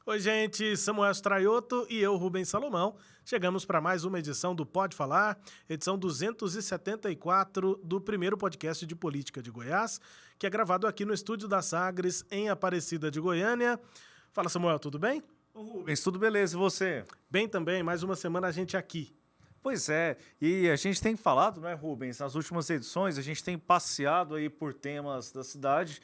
Oi, gente, Samuel Straioto e eu, Rubens Salomão. Chegamos para mais uma edição do Pode Falar, edição 274 do primeiro podcast de política de Goiás, que é gravado aqui no estúdio da Sagres, em Aparecida de Goiânia. Fala, Samuel, tudo bem? Ô, Rubens, tudo beleza, e você? Bem também, mais uma semana a gente aqui. Pois é, e a gente tem falado, né, Rubens, nas últimas edições, a gente tem passeado aí por temas da cidade,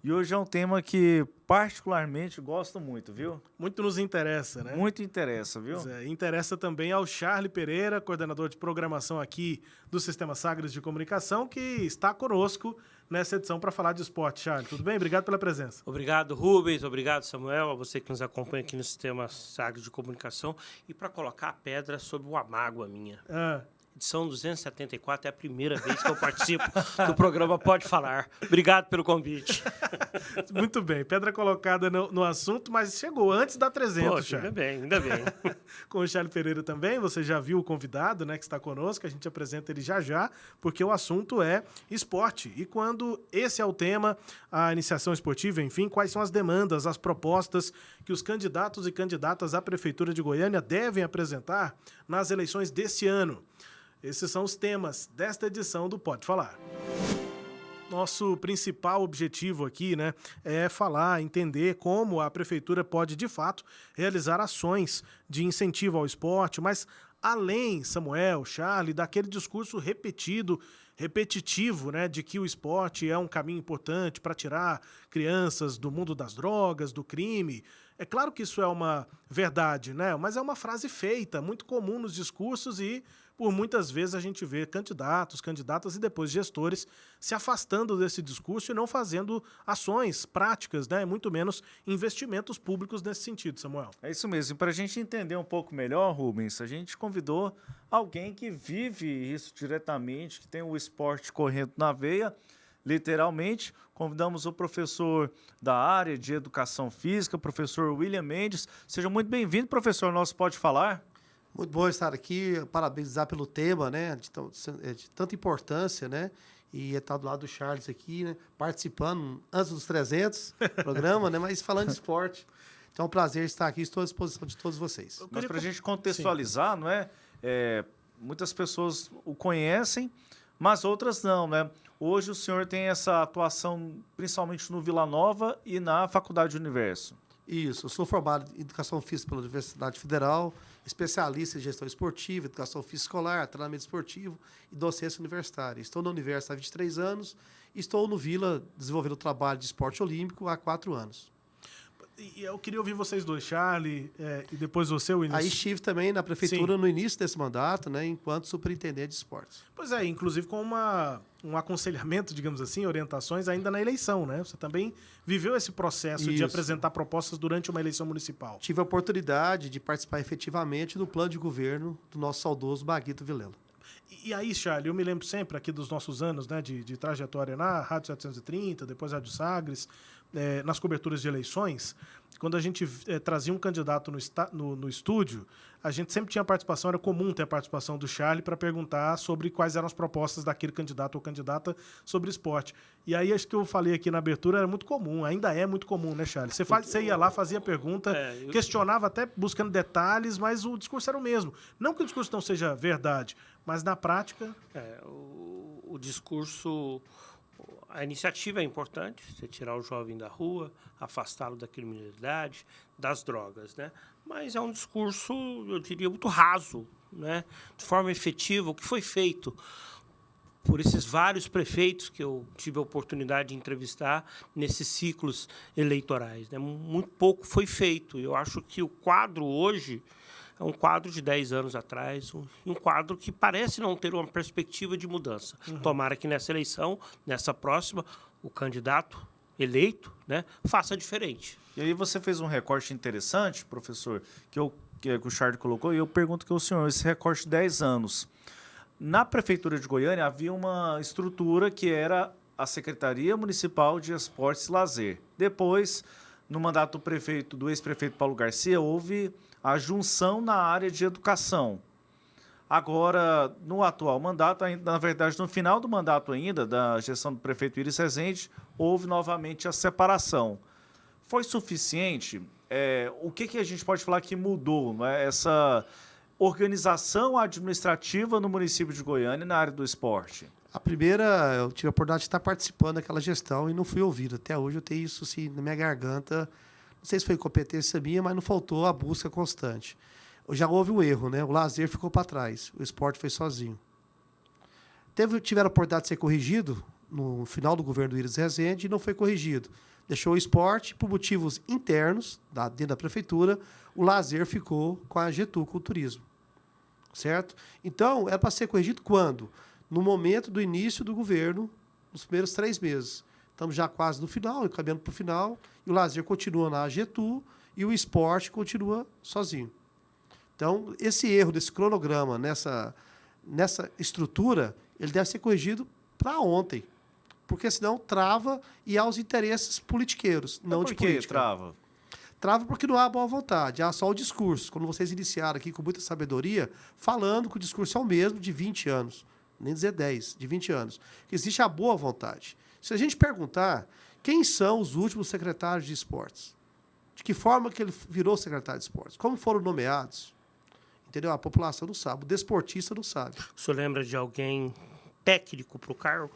e hoje é um tema que particularmente gosto muito, viu? Muito nos interessa, né? Muito interessa, viu? Interessa também ao Charlie Pereira, coordenador de programação aqui do Sistema Sagres de Comunicação, que está conosco nessa edição para falar de esporte. Charlie, tudo bem? Obrigado pela presença. Obrigado, Rubens. Obrigado, Samuel, a você que nos acompanha aqui no Sistema Sagres de Comunicação. E para colocar a pedra sobre uma mágoa minha. Edição 274 é a primeira vez que eu participo do programa Pode Falar. Obrigado pelo convite. Muito bem. Pedra colocada no assunto, mas chegou antes da 300, Poxa, Charlie. ainda bem. Com o Charlie Pereira também, você já viu o convidado, né, que está conosco, a gente apresenta ele já, porque o assunto é esporte. E quando esse é o tema, a iniciação esportiva, enfim, quais são as demandas, as propostas que os candidatos e candidatas à Prefeitura de Goiânia devem apresentar nas eleições desse ano. Esses são os temas desta edição do Pode Falar. Nosso principal objetivo aqui, né, é falar, entender como a Prefeitura pode, de fato, realizar ações de incentivo ao esporte, mas além, Samuel, Charlie, daquele discurso repetitivo, né, de que o esporte é um caminho importante para tirar crianças do mundo das drogas, do crime. É claro que isso é uma verdade, né, mas é uma frase feita, muito comum nos discursos e por muitas vezes a gente vê candidatos, candidatas e depois gestores se afastando desse discurso e não fazendo ações práticas, né? Muito menos investimentos públicos nesse sentido, Samuel. É isso mesmo. E para a gente entender um pouco melhor, Rubens, a gente convidou alguém que vive isso diretamente, que tem o esporte correndo na veia, literalmente. Convidamos o professor da área de Educação Física, professor William Mendes. Seja muito bem-vindo, professor, nosso Pode Falar. Muito bom estar aqui, parabenizar pelo tema, né, de tanta importância, né, e estar do lado do Charles aqui, né, participando antes dos 300 programa, né, mas falando de esporte. Então é um prazer estar aqui, estou à disposição de todos vocês. Mas para a gente contextualizar, não é? Muitas pessoas o conhecem, mas outras não, né? Hoje o senhor tem essa atuação principalmente no Vila Nova e na Faculdade Universo. Isso, eu sou formado em Educação Física pela Universidade Federal, especialista em Gestão Esportiva, Educação Física Escolar, Treinamento Esportivo e Docência Universitária. Estou na Universo há 23 anos e estou no Vila desenvolvendo o trabalho de esporte olímpico há 4 anos. E eu queria ouvir vocês dois, Charlie, e depois você, William. Aí estive também na Prefeitura no início desse mandato, né, enquanto superintendente de esportes. Pois é, inclusive com um aconselhamento, digamos assim, orientações ainda na eleição, né? Você também viveu esse processo de apresentar propostas durante uma eleição municipal. Tive a oportunidade de participar efetivamente do plano de governo do nosso saudoso Baguito Vilela. E aí, Charlie, eu me lembro sempre aqui dos nossos anos, né, de trajetória na Rádio 730, depois Rádio Sagres, nas coberturas de eleições, quando a gente trazia um candidato no estúdio, a gente sempre tinha participação, era comum ter a participação do Charlie para perguntar sobre quais eram as propostas daquele candidato ou candidata sobre esporte. E aí, acho que eu falei aqui na abertura, era muito comum, ainda é muito comum, né, Charlie? Você ia lá, fazia pergunta, questionava até buscando detalhes, mas o discurso era o mesmo. Não que o discurso não seja verdade, mas na prática... O discurso... A iniciativa é importante, você tirar o jovem da rua, afastá-lo da criminalidade, das drogas, né? Mas é um discurso, eu diria, muito raso, né? De forma efetiva, o que foi feito por esses vários prefeitos que eu tive a oportunidade de entrevistar nesses ciclos eleitorais, né? Muito pouco foi feito. Eu acho que o quadro hoje é um quadro de 10 anos atrás, um quadro que parece não ter uma perspectiva de mudança. Tomara que nessa eleição, nessa próxima, o candidato eleito, né, faça diferente. E aí você fez um recorte interessante, professor, que o Charlie colocou, e eu pergunto que o senhor, esse recorte de 10 anos. Na Prefeitura de Goiânia havia uma estrutura que era a Secretaria Municipal de Esportes e Lazer. Depois, no mandato do ex-prefeito Paulo Garcia, houve a junção na área de educação. Agora, no atual mandato, na verdade, no final do mandato ainda, da gestão do prefeito Iris Rezende, houve novamente a separação. Foi suficiente? O que a gente pode falar que mudou, não é? Essa organização administrativa no município de Goiânia na área do esporte? A primeira, eu tive a oportunidade de estar participando daquela gestão e não fui ouvido. Até hoje eu tenho isso assim, na minha garganta. Não sei se foi competência minha, mas não faltou a busca constante. Já houve um erro, né? O lazer ficou para trás, o esporte foi sozinho. Tiveram a oportunidade de ser corrigido no final do governo do Iris Rezende e não foi corrigido. Deixou o esporte por motivos internos, dentro da prefeitura, o lazer ficou com a Getu, com o turismo. Certo? Então, era para ser corrigido quando? No momento do início do governo, nos primeiros 3 meses. Estamos já quase no final, caminhando para o final, e o lazer continua na Getu e o esporte continua sozinho. Então, esse erro desse cronograma, nessa estrutura, ele deve ser corrigido para ontem. Porque senão trava e há os interesses politiqueiros, não de política. Por que trava? Trava porque não há boa vontade, há só o discurso. Quando vocês iniciaram aqui com muita sabedoria, falando que o discurso é o mesmo de 20 anos, nem dizer 10, de 20 anos. Que existe a boa vontade. Se a gente perguntar quem são os últimos secretários de esportes, de que forma que ele virou secretário de esportes, como foram nomeados, entendeu? A população não sabe, o desportista não sabe. O senhor lembra de alguém técnico para o cargo?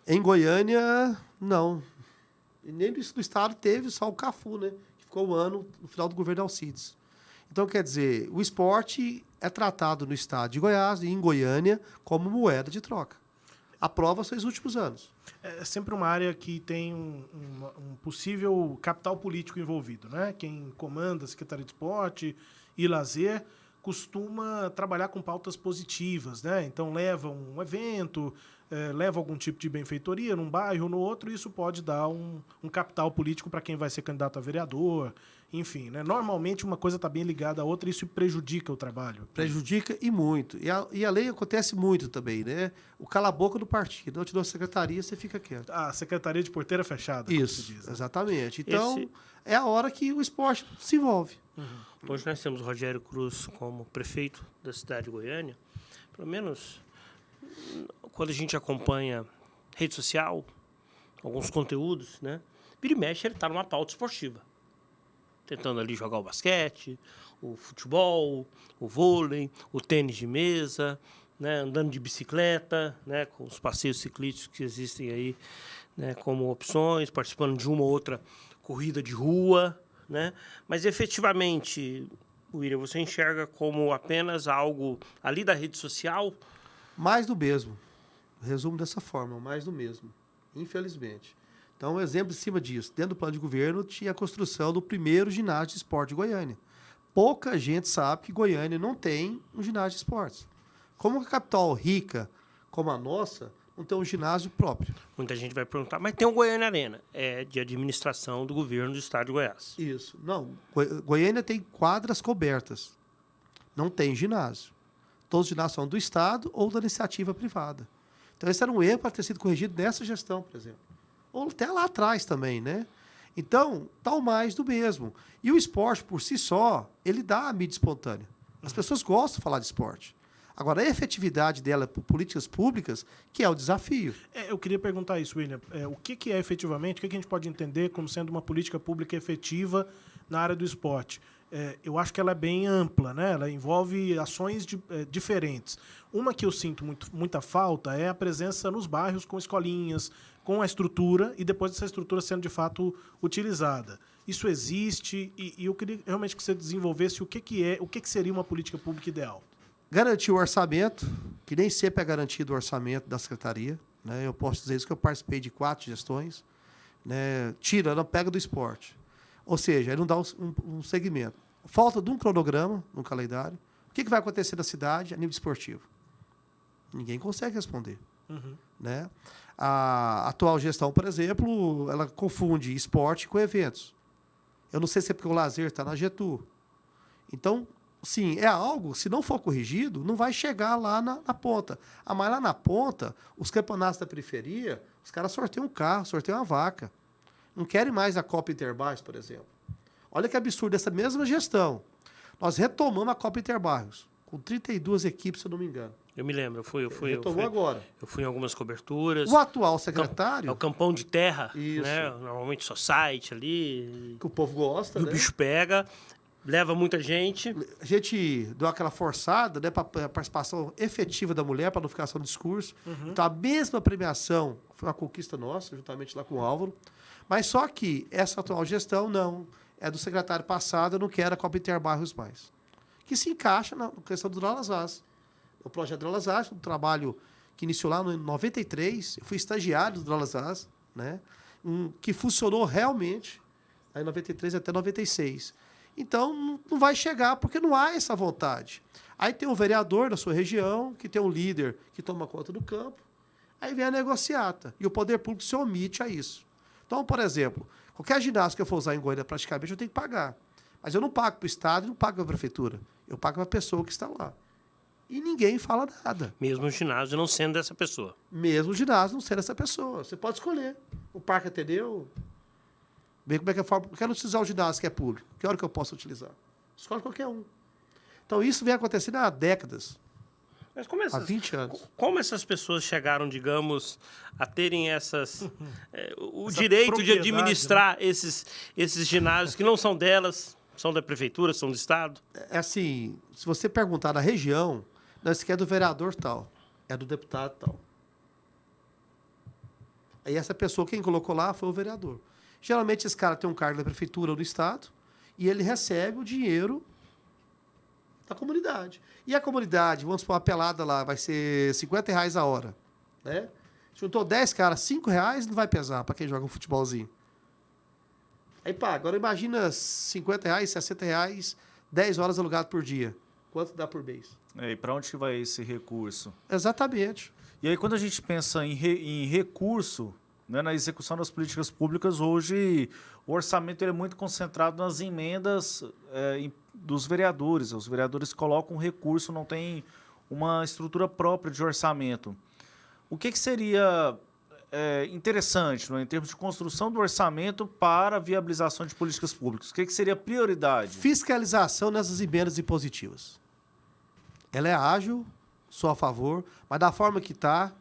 Em Goiânia, não. E nem no estado teve só o Cafu, né? Que ficou um ano no final do governo Alcides. Então, quer dizer, o esporte é tratado no estado de Goiás e em Goiânia como moeda de troca. A prova são os últimos anos. É sempre uma área que tem um possível capital político envolvido, né? Quem comanda a Secretaria de Esporte e Lazer costuma trabalhar com pautas positivas, né? Então leva um evento, leva algum tipo de benfeitoria num bairro ou no outro, e isso pode dar um capital político para quem vai ser candidato a vereador, enfim, né? Normalmente uma coisa está bem ligada à outra e isso prejudica o trabalho. Prejudica e muito. E a lei acontece muito também, né? O cala-boca do partido. Não te dou a secretaria, você fica quieto. A secretaria de porteira fechada, isso, como se diz, né? Exatamente. Então, é a hora que o esporte se envolve. Uhum. Hoje nós temos o Rogério Cruz como prefeito da cidade de Goiânia. Pelo menos quando a gente acompanha rede social, alguns conteúdos, né? Vira e mexe, ele está numa pauta esportiva. Tentando ali jogar o basquete, o futebol, o vôlei, o tênis de mesa, né? Andando de bicicleta, né? Com os passeios ciclísticos que existem aí, né? Como opções, participando de uma ou outra corrida de rua, né? Mas efetivamente, William, você enxerga como apenas algo ali da rede social? Mais do mesmo. Resumo dessa forma, mais do mesmo. Infelizmente. Então, um exemplo em cima disso. Dentro do plano de governo, tinha a construção do primeiro ginásio de esporte de Goiânia. Pouca gente sabe que Goiânia não tem um ginásio de esportes. Como uma capital rica como a nossa, não tem um ginásio próprio. Muita gente vai perguntar, mas tem o Goiânia Arena. É de administração do governo do estado de Goiás. Isso. Não, Goiânia tem quadras cobertas. Não tem ginásio. Todos os ginásios são do estado ou da iniciativa privada. Então, esse era um erro para ter sido corrigido nessa gestão, por exemplo. Ou até lá atrás também, né? Então, tá o mais do mesmo. E o esporte, por si só, ele dá a mídia espontânea. As pessoas gostam de falar de esporte. Agora, a efetividade dela por políticas públicas, que é o desafio. Eu queria perguntar isso, William. O que é efetivamente, o que a gente pode entender como sendo uma política pública efetiva na área do esporte? Eu acho que ela é bem ampla, né? Ela envolve ações diferentes. Uma que eu sinto muita falta é a presença nos bairros com escolinhas, com a estrutura e depois dessa estrutura sendo de fato utilizada. Isso existe e eu queria realmente que você desenvolvesse o que seria uma política pública ideal. Garantir o orçamento, que nem sempre é garantido o orçamento da secretaria, né? Eu posso dizer isso que eu participei de 4 gestões, né? Não pega do esporte. Ou seja, ele não dá um segmento. Falta de um cronograma no calendário. O que vai acontecer na cidade a nível esportivo? Ninguém consegue responder. Uhum. Né? A atual gestão, por exemplo, ela confunde esporte com eventos. Eu não sei se é porque o lazer está na Getu. Então, sim, é algo, se não for corrigido, não vai chegar lá na ponta. Mas lá na ponta, os campeonatos da periferia, os caras sorteiam um carro, sorteiam uma vaca. Não querem mais a Copa Interbairros, por exemplo. Olha que absurdo, essa mesma gestão. Nós retomamos a Copa Interbairros, com 32 equipes, se eu não me engano. Eu me lembro, Retomou agora. Eu fui em algumas coberturas. O atual secretário... É o campão de terra, Isso. né? Normalmente society ali. Que o povo gosta, E né? o bicho pega, leva muita gente. A gente deu aquela forçada, né, para a participação efetiva da mulher, para não ficar só no discurso. Então, a mesma premiação foi uma conquista nossa, juntamente lá com o Álvaro. Mas só que essa atual gestão, não. É do secretário passado, eu não quero a Copa Interbairros mais. Que se encaixa na questão do Drolas Vaz. O projeto Drolas Vaz, um trabalho que iniciou lá em 93, eu fui estagiário do Drolas Vaz, né, que funcionou realmente aí em 93 até 96. Então, não vai chegar porque não há essa vontade. Aí tem um vereador da sua região, que tem um líder que toma conta do campo, aí vem a negociata, e o poder público se omite a isso. Então, por exemplo, qualquer ginásio que eu for usar em Goiânia, praticamente, eu tenho que pagar. Mas eu não pago para o Estado e não pago para a Prefeitura. Eu pago para a pessoa que está lá. E ninguém fala nada. Mesmo o ginásio não sendo dessa pessoa. Mesmo o ginásio não sendo essa pessoa. Você pode escolher. O Parque Ateneu, ver como é que é a forma. Eu quero utilizar o ginásio que é público. Que hora que eu posso utilizar? Escolhe qualquer um. Então, isso vem acontecendo há décadas. Mas Há 20 anos. Como essas pessoas chegaram, digamos, a terem o Essa direito de propriedade, administrar esses ginásios que não são delas, são da prefeitura, são do Estado? É assim, se você perguntar na região, não, esse aqui é do vereador tal, é do deputado tal. Aí essa pessoa, quem colocou lá foi o vereador. Geralmente esse cara tem um cargo da prefeitura ou do Estado e ele recebe o dinheiro da comunidade. E a comunidade, vamos supor, uma pelada lá, vai ser R$50 a hora. Né? Juntou 10 caras, R$5 não vai pesar para quem joga um futebolzinho. Aí, pá, agora imagina R$50, R$60, 10 horas alugado por dia. Quanto dá por mês? E para onde que vai esse recurso? Exatamente. E aí, quando a gente pensa em recurso, né, na execução das políticas públicas, hoje o orçamento ele é muito concentrado nas emendas dos vereadores. Os vereadores colocam recurso, não tem uma estrutura própria de orçamento. O que seria interessante, né, em termos de construção do orçamento para a viabilização de políticas públicas? O que seria prioridade? Fiscalização nessas emendas impositivas. Ela é ágil, sou a favor, mas da forma que está,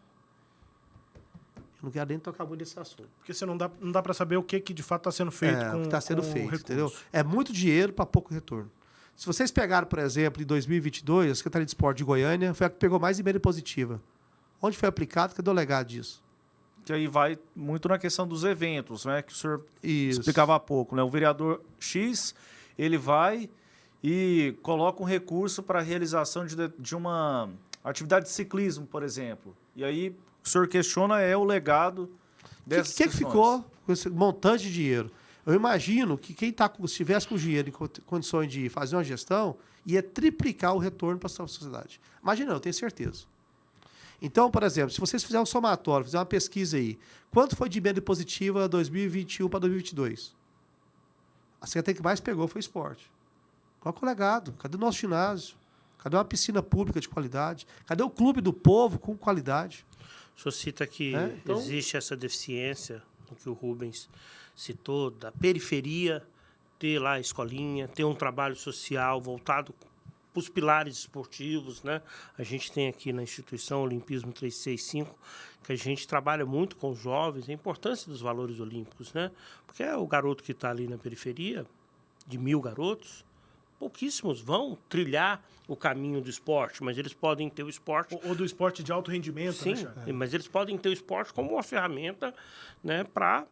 eu não quero nem tocar muito nesse assunto. Porque você não dá para saber o que de fato está sendo feito com o está sendo feito, recurso. entendeu? É muito dinheiro para pouco retorno. Se vocês pegaram, por exemplo, em 2022, a Secretaria de Esporte de Goiânia foi a que pegou mais emenda positiva. Onde foi aplicado? Cadê o legado disso? Que aí vai muito na questão dos eventos, né, que o senhor Isso. explicava há pouco, né? O vereador X, ele vai e coloca um recurso para a realização de uma atividade de ciclismo, por exemplo. E aí o senhor questiona o legado dessas O que ficou com esse montante de dinheiro? Eu imagino que quem se tivesse com dinheiro em condições de fazer uma gestão, ia triplicar o retorno para a sociedade. Imagina, eu tenho certeza. Então, por exemplo, se vocês fizerem um somatório, fizer uma pesquisa aí, quanto foi de emenda positiva 2021 para 2022? A secretaria que mais pegou foi o esporte. Qual é o legado? Cadê o nosso ginásio? Cadê uma piscina pública de qualidade? Cadê o clube do povo com qualidade? O senhor cita que Então, existe essa deficiência, no que o Rubens citou, da periferia, ter lá a escolinha, ter um trabalho social voltado para os pilares esportivos, né? A gente tem aqui na instituição Olimpismo 365, que a gente trabalha muito com os jovens, a importância dos valores olímpicos, né? Porque é o garoto que está ali na periferia, de 1000 garotos, pouquíssimos vão trilhar o caminho do esporte, mas eles podem ter o esporte... Ou do esporte de alto rendimento, Sim, né, Charles? mas eles podem ter o esporte como uma ferramenta, né, para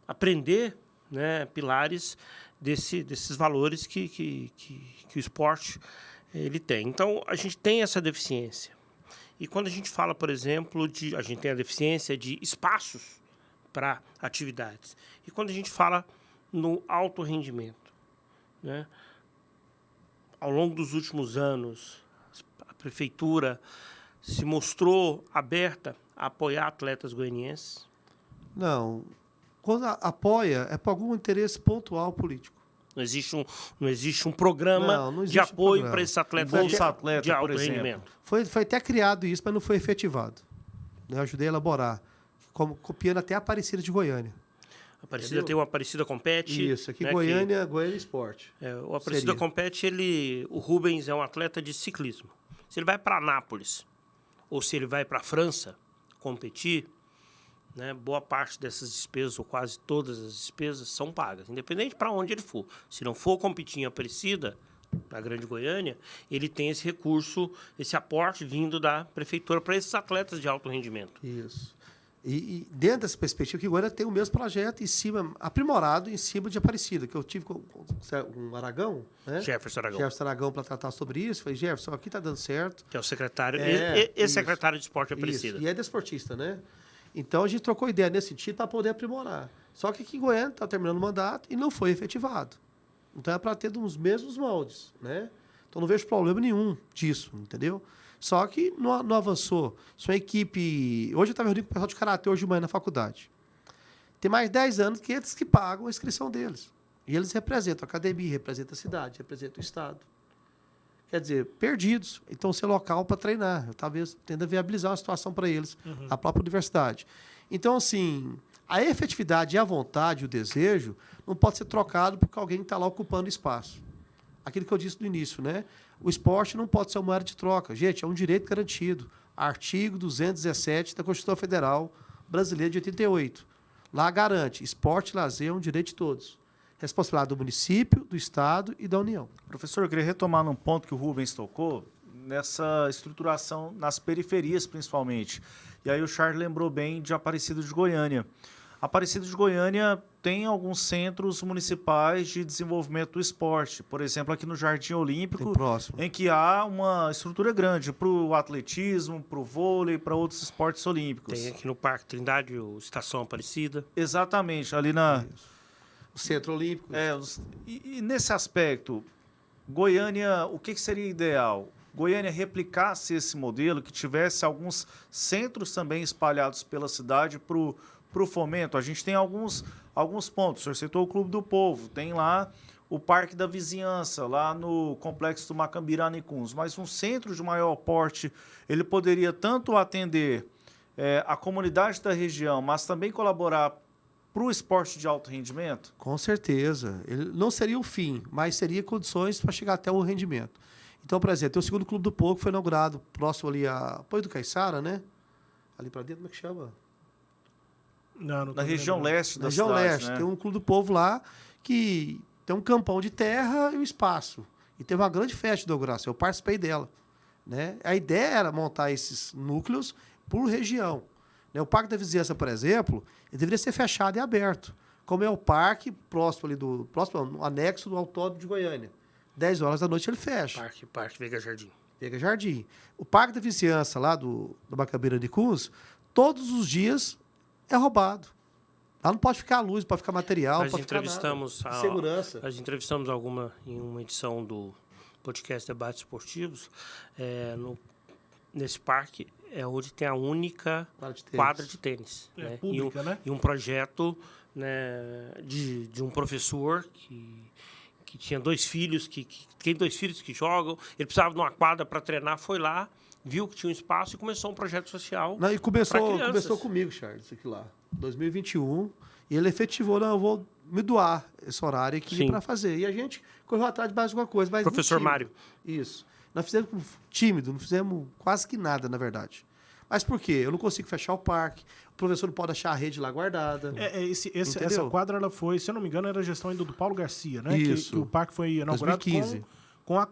aprender, né, pilares desses valores que o esporte ele tem. Então, a gente tem essa deficiência. E quando a gente fala, por exemplo, a gente tem a deficiência de espaços para atividades. E quando a gente fala no alto rendimento, né, ao longo dos últimos anos, a prefeitura se mostrou aberta a apoiar atletas goianienses? Não. Quando apoia, é por algum interesse pontual político. Não existe um programa Não existe de apoio programa. para esses atletas Bolsa Atleta, de alto por exemplo. rendimento. Foi até criado isso, mas não foi efetivado. Eu ajudei a elaborar, copiando até a Aparecida de Goiânia. A Aparecida tem o Aparecida Compete. Isso, aqui né, Goiânia, Goiânia Esporte. o Aparecida Seria. Compete, o Rubens é um atleta de ciclismo. Se ele vai para Anápolis ou se ele vai para a França competir, né, boa parte dessas despesas, ou quase todas as despesas, são pagas, independente para onde ele for. Se não for competir em Aparecida, na Grande Goiânia, ele tem esse recurso, esse aporte vindo da prefeitura para esses atletas de alto rendimento. Isso. E dentro dessa perspectiva, que Goiânia tem o mesmo projeto em cima, aprimorado em cima de Aparecida, que eu tive com o Aragão, né? Jefferson Aragão, Jefferson Aragão, para tratar sobre isso. Falei, Jefferson, aqui está dando certo. que é o secretário, Isso. secretário de esporte de Aparecida. Isso. E é desportista, né? Então a gente trocou ideia nesse sentido para poder aprimorar. Só que aqui em Goiânia está terminando o mandato e não foi efetivado. Então é para ter os mesmos moldes, né? Então não vejo problema nenhum disso, entendeu? Só que não avançou. Sua equipe... Hoje eu estava reunindo com o pessoal de Karatê hoje de manhã na faculdade. Tem mais de 10 anos que eles que pagam a inscrição deles. E eles representam a academia, representam a cidade, representam o Estado. Quer dizer, perdidos. Então, ser local para treinar. Eu talvez tenda a viabilizar uma situação para eles, a própria universidade. Então, assim, a efetividade e a vontade, o desejo, não pode ser trocado porque alguém está lá ocupando espaço. Aquilo que eu disse no início, né? O esporte não pode ser uma moeda de troca. Gente, é um direito garantido. Artigo 217 da Constituição Federal Brasileira de 88. Lá garante, esporte e lazer é um direito de todos. Responsabilidade do município, do Estado e da União. Professor, eu queria retomar num ponto que o Rubens tocou, nessa estruturação nas periferias, principalmente. E aí o Charles lembrou bem de Aparecida de Goiânia. Aparecida de Goiânia tem alguns centros municipais de desenvolvimento do esporte. Por exemplo, aqui no Jardim Olímpico, Tem próximo. em que há uma estrutura grande para o atletismo, para o vôlei, para outros esportes olímpicos. Tem aqui no Parque Trindade, o Estação Aparecida. Exatamente, ali na... O Centro Olímpico. E nesse aspecto, Goiânia, o que seria ideal? Goiânia replicasse esse modelo, que tivesse alguns centros também espalhados pela cidade para o fomento. A gente tem alguns pontos. O senhor citou o Clube do Povo, tem lá o Parque da Vizinhança, lá no Complexo do Macambira-Nicuns. Mas um centro de maior porte, ele poderia tanto atender a comunidade da região, mas também colaborar para o esporte de alto rendimento? Com certeza. Ele não seria o fim, mas seria condições para chegar até o rendimento. Então, por exemplo, tem o segundo Clube do Povo, que foi inaugurado próximo ali a Apoio do Caiçara, né? Ali para dentro, como é que chama? Não Na região leste Na da região cidade, leste. né? Tem um Clube do Povo lá que tem um campão de terra e um espaço. E teve uma grande festa de inauguração. Eu participei dela, né? A ideia era montar esses núcleos por região. O Parque da Vizinhança, por exemplo, ele deveria ser fechado e aberto, como é o parque próximo no anexo do Autódromo de Goiânia. 10 horas da noite ele fecha. Parque Veiga Jardim. Veiga Jardim. O Parque da Vizinhança, lá do Macambira-Nicuns, todos os dias é roubado. Lá não pode ficar luz, não pode ficar material, Nós não pode ficar entrevistamos nada. Segurança. Nós entrevistamos em uma edição do podcast Debates Esportivos, nesse parque é onde tem a única quadra de tênis. É, né? pública, né? E um projeto, né, de um professor que tinha 2 filhos, que tem 2 filhos que jogam, ele precisava de uma quadra para treinar, foi lá, viu que tinha um espaço e começou um projeto social. Não, e pra crianças. começou comigo, Charles, isso aqui lá. 2021. E ele efetivou, não, eu vou me doar esse horário aqui para fazer. E a gente correu atrás de mais alguma coisa. Mas Professor Mário. Isso. Nós fizemos tímido, não fizemos quase que nada, na verdade. Mas por quê? Eu não consigo fechar o parque, o professor não pode achar a rede lá guardada. Essa quadra, ela foi, se eu não me engano, era a gestão ainda do Paulo Garcia, né? Isso. Que o parque foi inaugurado 2015. com a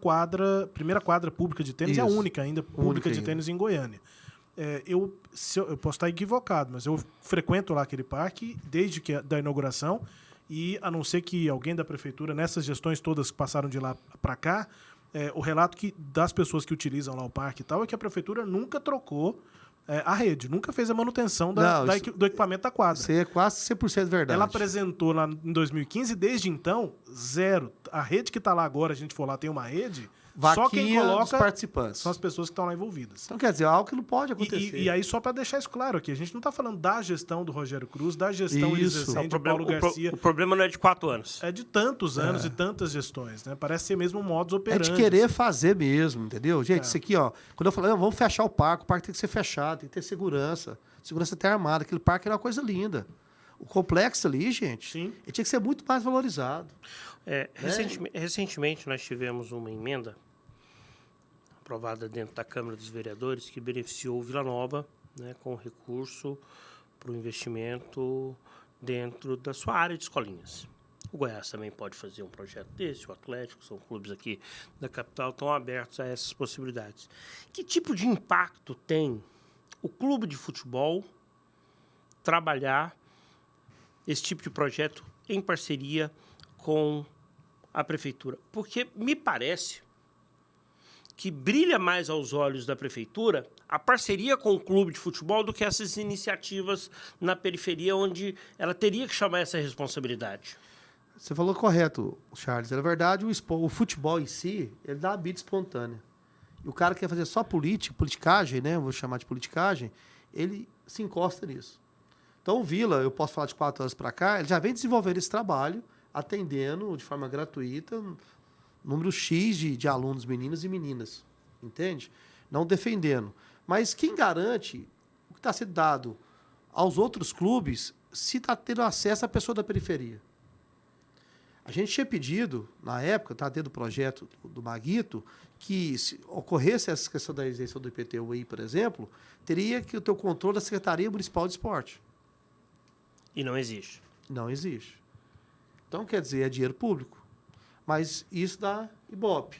primeira quadra pública de tênis, Isso. e a única ainda pública de ainda. tênis em Goiânia. Eu posso estar equivocado, mas eu frequento lá aquele parque desde da inauguração, e a não ser que alguém da prefeitura, nessas gestões todas que passaram de lá para cá, o relato das pessoas que utilizam lá o parque e tal é que a prefeitura nunca trocou a rede, nunca fez a manutenção do equipamento da quadra. Isso é quase 100% verdade. Ela apresentou lá em 2015, desde então, zero. A rede que está lá agora, a gente for lá, tem uma rede, Só quem Vaquinha dos coloca participantes. são as pessoas que estão lá envolvidas. Então, quer dizer, é algo que não pode acontecer. E aí, só para deixar isso claro aqui, a gente não está falando da gestão do Rogério Cruz, da gestão Elis Isso. Rezende, de Paulo Garcia. O problema não é de 4 anos. É de tantos anos e tantas gestões, né? Parece ser mesmo um modus É operandi. de querer fazer mesmo, entendeu? Gente, isso aqui, ó. Quando eu falo, vamos fechar o parque tem que ser fechado, tem que ter segurança. Segurança até armada. Aquele parque era uma coisa linda. O complexo ali, gente, Sim. ele tinha que ser muito mais valorizado. Recentemente, nós tivemos uma emenda aprovada dentro da Câmara dos Vereadores que beneficiou o Vila Nova, né, com recurso para o investimento dentro da sua área de escolinhas. O Goiás também pode fazer um projeto desse, o Atlético, são clubes aqui da capital, estão abertos a essas possibilidades. Que tipo de impacto tem o clube de futebol trabalhar esse tipo de projeto em parceria com a prefeitura? Porque me parece que brilha mais aos olhos da prefeitura a parceria com o clube de futebol do que essas iniciativas na periferia, onde ela teria que chamar essa responsabilidade. Você falou correto, Charles. Na verdade, o futebol em si, ele dá uma vida espontânea. E o cara que quer fazer só politicagem, né? Vou chamar de politicagem, ele se encosta nisso. Então, o Vila, eu posso falar de 4 anos para cá, ele já vem desenvolvendo esse trabalho, atendendo de forma gratuita número X de alunos, meninos e meninas. Entende? Não defendendo. Mas quem garante o que está sendo dado aos outros clubes se está tendo acesso à pessoa da periferia? A gente tinha pedido, na época, está dentro do projeto do Maguito, que se ocorresse essa questão da isenção do IPTU aí, por exemplo, teria que ter o controle da Secretaria Municipal de Esporte. E não existe. Não existe. Então, quer dizer, é dinheiro público. Mas isso dá ibope.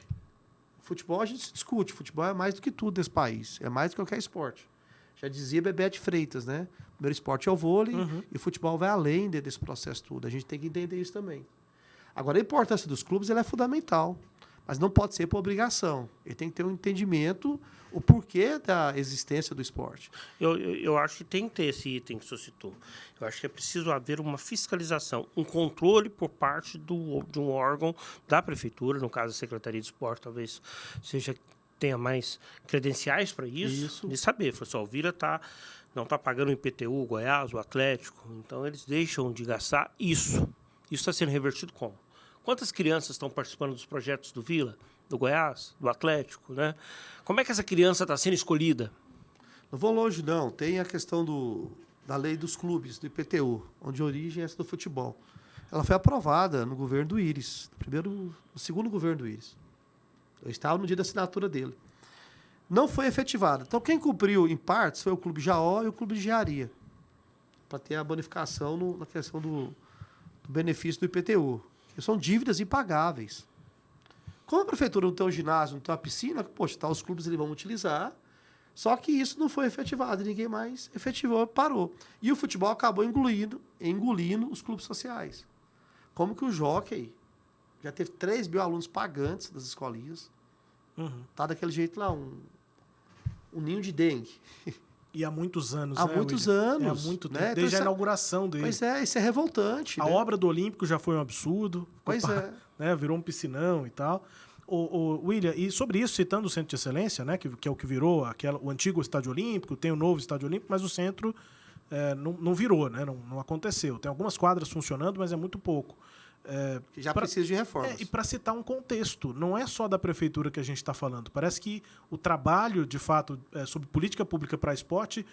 Futebol a gente se discute. Futebol é mais do que tudo nesse país. É mais do que qualquer esporte. Já dizia Bebete Freitas, né? O primeiro esporte é o vôlei e o futebol vai além desse processo todo. A gente tem que entender isso também. Agora, a importância dos clubes ela é fundamental, mas não pode ser por obrigação. Ele tem que ter um entendimento, o porquê da existência do esporte. Eu acho que tem que ter esse item que o senhor citou. Eu acho que é preciso haver uma fiscalização, um controle por parte de um órgão da prefeitura, no caso a Secretaria de Esporte, talvez tenha mais credenciais para isso, de saber. O Vila não está pagando o IPTU, o Goiás, o Atlético, então eles deixam de gastar isso. Isso está sendo revertido como? Quantas crianças estão participando dos projetos do Vila, do Goiás, do Atlético, né? Como é que essa criança está sendo escolhida? Não vou longe, não. Tem a questão da lei dos clubes, do IPTU, onde a origem é essa do futebol. Ela foi aprovada no governo do Íris, no segundo governo do Íris. Eu estava no dia da assinatura dele. Não foi efetivada. Então, quem cumpriu em partes foi o Clube Jaó e o Clube de Engenharia, para ter a bonificação na questão do benefício do IPTU, que são dívidas impagáveis. Como a prefeitura não tem um ginásio, não tem uma piscina, poxa, os clubes eles vão utilizar, só que isso não foi efetivado, ninguém mais efetivou, parou. E o futebol acabou engolindo os clubes sociais. Como que o Jockey já teve 3 mil alunos pagantes das escolinhas, tá daquele jeito lá, um ninho de dengue. E há muitos anos, Há né, muitos William? anos. Há muito tempo, né? desde Então, a inauguração dele. Pois é, isso é revoltante. A né? obra do Olímpico já foi um absurdo. Pois é. Né, virou um piscinão e tal. William, e sobre isso, citando o Centro de Excelência, né, que é o que virou o antigo Estádio Olímpico, tem o novo Estádio Olímpico, mas o centro não virou, né, não aconteceu. Tem algumas quadras funcionando, mas é muito pouco. Que já precisa de reformas. E para citar um contexto, não é só da prefeitura que a gente está falando. Parece que o trabalho, de fato, sobre política pública para esporte,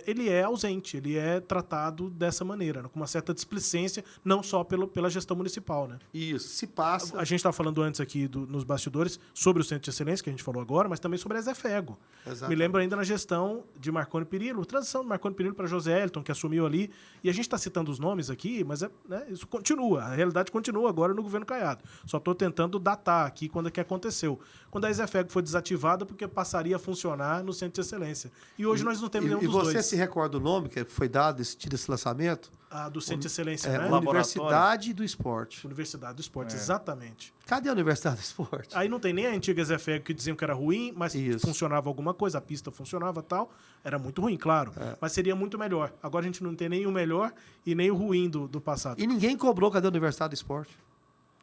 ele é ausente, ele é tratado dessa maneira, né, com uma certa displicência, não só pela gestão municipal. Né? Isso, se passa... A gente estava falando antes aqui nos bastidores sobre o Centro de Excelência, que a gente falou agora, mas também sobre a Zefego. Exatamente. Me lembro ainda na gestão de Marconi Perillo, transição de Marconi Perillo para José Elton, que assumiu ali, e a gente está citando os nomes aqui, mas né, isso continua, a realidade continua agora no governo Caiado. Só estou tentando datar aqui quando é que aconteceu. Quando a Zefego foi desativada, porque passaria a funcionar no Centro de Excelência. E hoje nós não temos nenhum dos dois. E você se recorda o nome que foi dado desse lançamento? Do Centro de Excelência, né? Universidade do Esporte. Universidade do Esporte, exatamente. Cadê a Universidade do Esporte? Aí não tem nem a antiga Zefego que diziam que era ruim, mas funcionava alguma coisa, a pista funcionava e tal. Era muito ruim, claro, mas seria muito melhor. Agora a gente não tem nem o melhor e nem o ruim do passado. E ninguém cobrou cadê a Universidade do Esporte?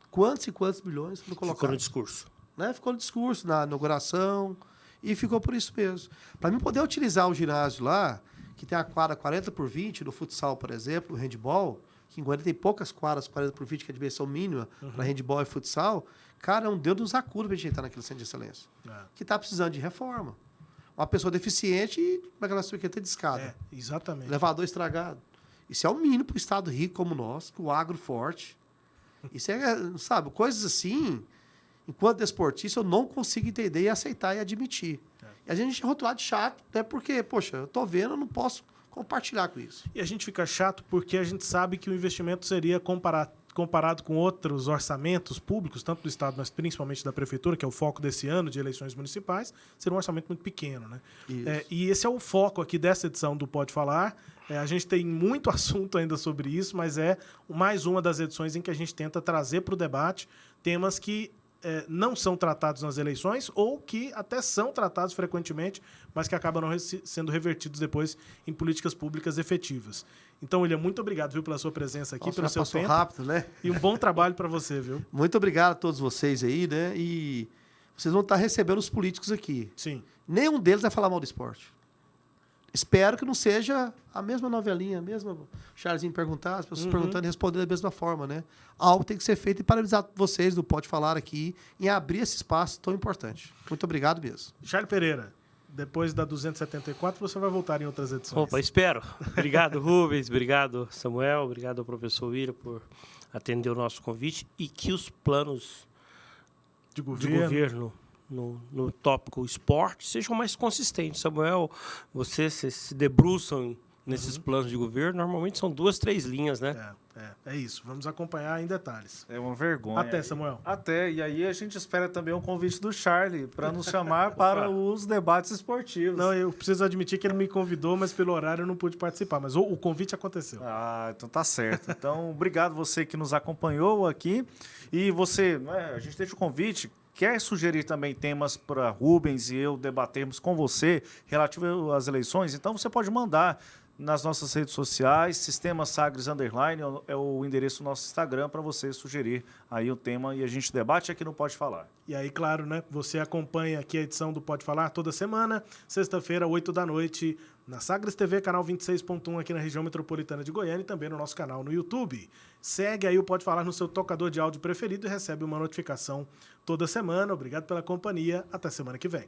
Quantos e quantos milhões foram colocados? Ficou no discurso. né? Ficou no discurso, na inauguração, e ficou por isso mesmo. Para mim poder utilizar o ginásio lá, que tem a quadra 40x20, no futsal, por exemplo, o handball, que em Goiânia tem poucas quadras 40x20, que é a dimensão mínima para handball e futsal, cara, é um Deus nos acuda para a gente entrar naquele centro de excelência. Que está precisando de reforma. Uma pessoa deficiente, como é que ela tem de escada? Exatamente. Elevador estragado. Isso é o mínimo para o estado rico como nós, com o agro forte. Isso é, sabe, coisas assim, enquanto desportista, eu não consigo entender e aceitar e admitir. E a gente é rotulado de chato, até porque, poxa, eu tô vendo, eu não posso compartilhar com isso. E a gente fica chato porque a gente sabe que o investimento seria comparado com outros orçamentos públicos, tanto do Estado, mas principalmente da Prefeitura, que é o foco desse ano de eleições municipais, seria um orçamento muito pequeno, né? E esse é o foco aqui dessa edição do Pode Falar. A gente tem muito assunto ainda sobre isso, mas é mais uma das edições em que a gente tenta trazer para o debate temas que não são tratados nas eleições ou que até são tratados frequentemente, mas que acabam não sendo revertidos depois em políticas públicas efetivas. Então, William, muito obrigado, viu, pela sua presença aqui, pelo seu tempo. Rápido, né? E um bom trabalho para você, viu? Muito obrigado a todos vocês aí, né? E vocês vão estar recebendo os políticos aqui. Sim. Nenhum deles vai falar mal do esporte. Espero que não seja a mesma novelinha, a mesma Charlesinho perguntar, as pessoas perguntando e respondendo da mesma forma, né? Algo tem que ser feito e parabenizar vocês do Pode Falar aqui em abrir esse espaço tão importante. Muito obrigado mesmo. Charles Pereira, depois da 274, você vai voltar em outras edições. Opa, espero. Obrigado, Rubens. Obrigado, Samuel. Obrigado ao professor William por atender o nosso convite e que os planos de de governo no tópico esporte sejam mais consistentes. Samuel, vocês se debruçam nesses planos de governo, normalmente são 2, 3 linhas, né? É isso. Vamos acompanhar em detalhes. É uma vergonha. Até, Samuel. Até. E aí a gente espera também um convite do Charlie para nos chamar para os debates esportivos. Não, eu preciso admitir que ele me convidou, mas pelo horário eu não pude participar. Mas o convite aconteceu. Ah, então tá certo. Então, obrigado você que nos acompanhou aqui. E você, né, a gente deixa o convite. Quer sugerir também temas para Rubens e eu debatermos com você relativo às eleições? Então você pode mandar nas nossas redes sociais, Sistema Sagres Underline é o endereço do nosso Instagram para você sugerir aí o tema e a gente debate aqui no Pode Falar. E aí, claro, né? Você acompanha aqui a edição do Pode Falar toda semana, sexta-feira, 8 da noite, na Sagres TV, canal 26.1 aqui na região metropolitana de Goiânia e também no nosso canal no YouTube. Segue aí o Pode Falar no seu tocador de áudio preferido e recebe uma notificação toda semana. Obrigado pela companhia. Até semana que vem.